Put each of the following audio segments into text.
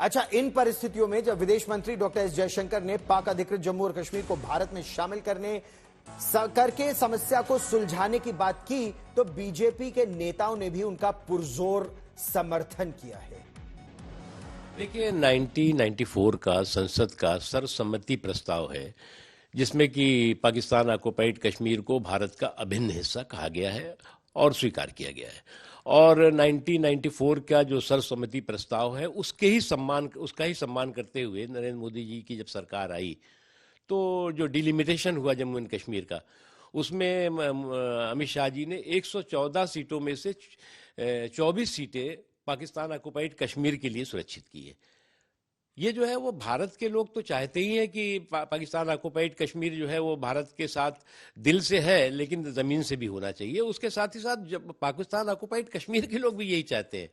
अच्छा, इन परिस्थितियों में जब विदेश मंत्री डॉक्टर एस जयशंकर ने पाक अधिकृत जम्मू और कश्मीर को भारत में शामिल करके समस्या को सुलझाने की बात की, तो बीजेपी के नेताओं ने भी उनका पुरजोर समर्थन किया है। देखिए, 1994 का संसद का सर्वसम्मति प्रस्ताव है जिसमें कि पाकिस्तान ऑक्युपाइड कश्मीर को भारत का अभिन्न हिस्सा कहा गया है और स्वीकार किया गया है। और 1994 का जो सर्वसम्मति प्रस्ताव है उसका ही सम्मान करते हुए नरेंद्र मोदी जी की जब सरकार आई तो जो डिलिमिटेशन हुआ जम्मू एंड कश्मीर का, उसमें अमित शाह जी ने 114 सीटों में से 24 सीटें पाकिस्तान ऑक्युपाइड कश्मीर के लिए सुरक्षित की है। ये जो है वो भारत के लोग तो चाहते ही हैं कि पाकिस्तान ऑक्युपाइड कश्मीर जो है वो भारत के साथ दिल से है, लेकिन जमीन से भी होना चाहिए। उसके साथ ही साथ जब पाकिस्तान ऑक्युपाइड कश्मीर के लोग भी यही चाहते हैं।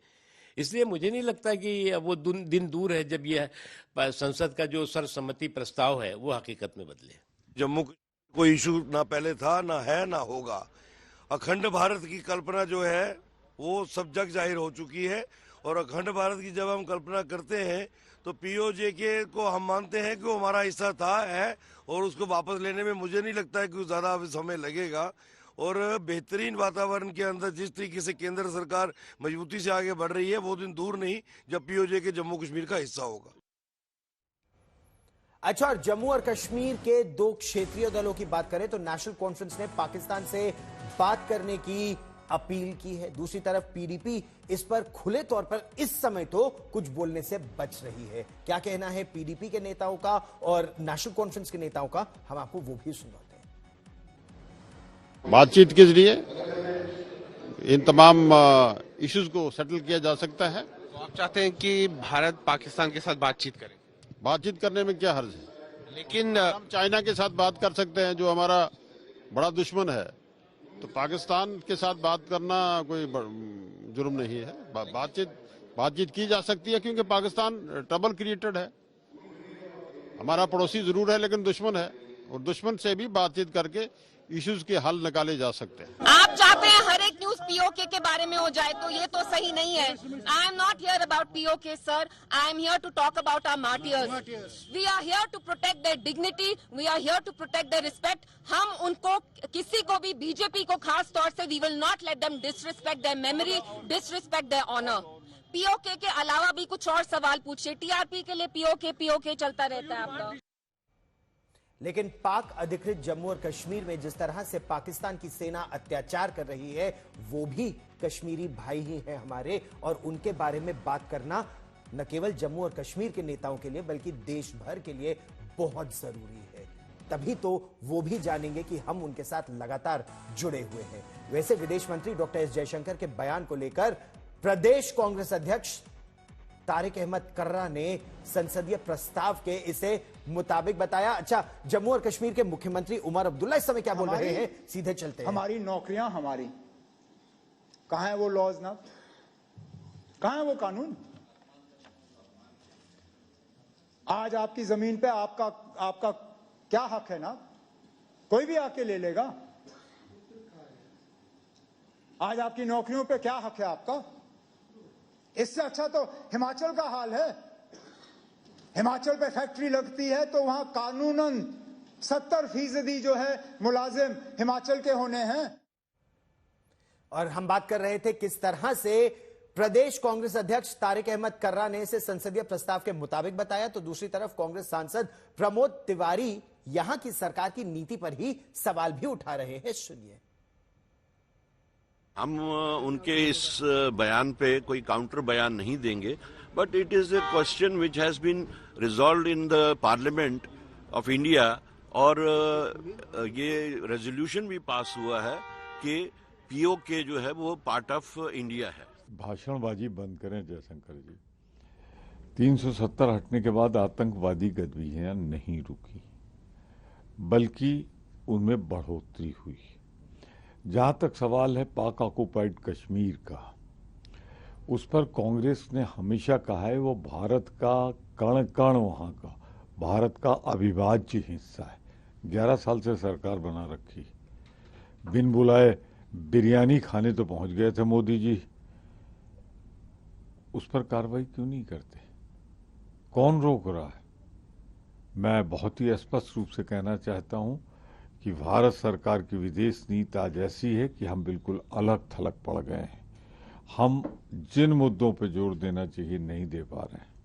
इसलिए मुझे नहीं लगता कि वो दिन दूर है जब यह संसद का जो सर्वसम्मति प्रस्ताव है वो हकीकत में बदले। जम्मू कोई इशू ना पहले था, ना है, ना होगा। अखंड भारत की कल्पना जो है वो सब जग जाहिर हो चुकी है। और अखंड भारत की जब हम कल्पना करते हैं तो पीओजे को हम मानते हैं कि वो हमारा हिस्सा था, है, और उसको वापस लेने में मुझे नहीं लगता है कि ज्यादा समय लगेगा। और बेहतरीन वातावरण के अंदर जिस तरीके से केंद्र सरकार मजबूती से आगे बढ़ रही है, वो दिन दूर नहीं जब पीओजे के जम्मू कश्मीर का हिस्सा होगा। अच्छा, और जम्मू और कश्मीर के दो क्षेत्रीय दलों की बात करें तो नेशनल कॉन्फ्रेंस ने पाकिस्तान से बात करने की अपील की है। दूसरी तरफ पीडीपी इस पर खुले तौर पर इस समय तो कुछ बोलने से बच रही है। क्या कहना है पीडीपी के नेताओं का और नेशनल कॉन्फ्रेंस के नेताओं का, हम आपको वो भी सुनाते हैं। बातचीत के जरिए इन तमाम इश्यूज को सेटल किया जा सकता है। तो आप चाहते हैं कि भारत पाकिस्तान के साथ बातचीत करे? बातचीत करने में क्या हर्ज है, लेकिन हम चाइना के साथ बात कर सकते हैं जो हमारा बड़ा दुश्मन है, तो पाकिस्तान के साथ बात करना कोई जुर्म नहीं है। बातचीत की जा सकती है क्योंकि पाकिस्तान ट्रबल क्रिएटेड है। हमारा पड़ोसी जरूर है लेकिन दुश्मन है, और दुश्मन से भी बातचीत करके इश्यूज के हल निकाले जा सकते हैं। आप चाहते हैं हर एक न्यूज पीओके के बारे में हो जाए, तो ये तो सही नहीं है। I am not here about PoK sir, I am here to talk about our martyrs. We are here to protect their dignity, we are here to protect their respect. हम उनको, किसी को भी, बीजेपी को खास तौर से, we will not let them disrespect their memory, disrespect their honour. PoK के अलावा भी कुछ और सवाल पूछिए। टीआरपी के लिए पीओके चलता रहता है आपका। लेकिन पाक अधिकृत जम्मू और कश्मीर में जिस तरह से पाकिस्तान की सेना अत्याचार कर रही है, वो भी कश्मीरी भाई ही हैं हमारे, और उनके बारे में बात करना न केवल जम्मू और कश्मीर के नेताओं के लिए बल्कि देश भर के लिए बहुत जरूरी है। तभी तो वो भी जानेंगे कि हम उनके साथ लगातार जुड़े हुए हैं। वैसे विदेश मंत्री डॉक्टर एस जयशंकर के बयान को लेकर प्रदेश कांग्रेस अध्यक्ष तारिक अहमद कर्रा ने संसदीय प्रस्ताव के इसे मुताबिक बताया। अच्छा, जम्मू और कश्मीर के मुख्यमंत्री उमर अब्दुल्ला इस समय क्या बोल रहे हैं, सीधे चलते हैं। हमारी नौकरियां, हमारी कहां है वो लॉज ना, कहां है वो कानून? आज आपकी जमीन पे आपका क्या हक है ना? कोई भी आके ले लेगा। आज आपकी नौकरियों पे क्या हक है आपका? इससे अच्छा तो हिमाचल का हाल है। हिमाचल पे फैक्ट्री लगती है तो वहां कानूनन 70% जो है मुलाजिम हिमाचल के होने हैं। और हम बात कर रहे थे किस तरह से प्रदेश कांग्रेस अध्यक्ष तारिक अहमद कर्रा ने इसे संसदीय प्रस्ताव के मुताबिक बताया, तो दूसरी तरफ कांग्रेस सांसद प्रमोद तिवारी यहां की सरकार की नीति पर ही सवाल भी उठा रहे हैं। सुनिए। हम उनके इस बयान पे कोई काउंटर बयान नहीं देंगे, but it is a question which has been resolved in the parliament of India, और ये रेजोल्यूशन भी पास हुआ है कि पीओके जो है वो पार्ट ऑफ इंडिया है। भाषणबाजी बंद करें जयशंकर जी। 370 हटने के बाद आतंकवादी गतिविधियां नहीं रुकी, बल्कि उनमें बढ़ोतरी हुई। जहां तक सवाल है पाक ऑक्युपाइड कश्मीर का, उस पर कांग्रेस ने हमेशा कहा है वो भारत का कण कण वहां का भारत का अविभाज्य हिस्सा है। 11 साल से सरकार बना रखी, बिन बुलाए बिरयानी खाने तो पहुंच गए थे मोदी जी। उस पर कार्रवाई क्यों नहीं करते? कौन रोक रहा है? मैं बहुत ही स्पष्ट रूप से कहना चाहता हूं कि भारत सरकार की विदेश नीति आज ऐसी है कि हम बिल्कुल अलग थलग पड़ गए हैं। हम जिन मुद्दों पर जोर देना चाहिए नहीं दे पा रहे हैं।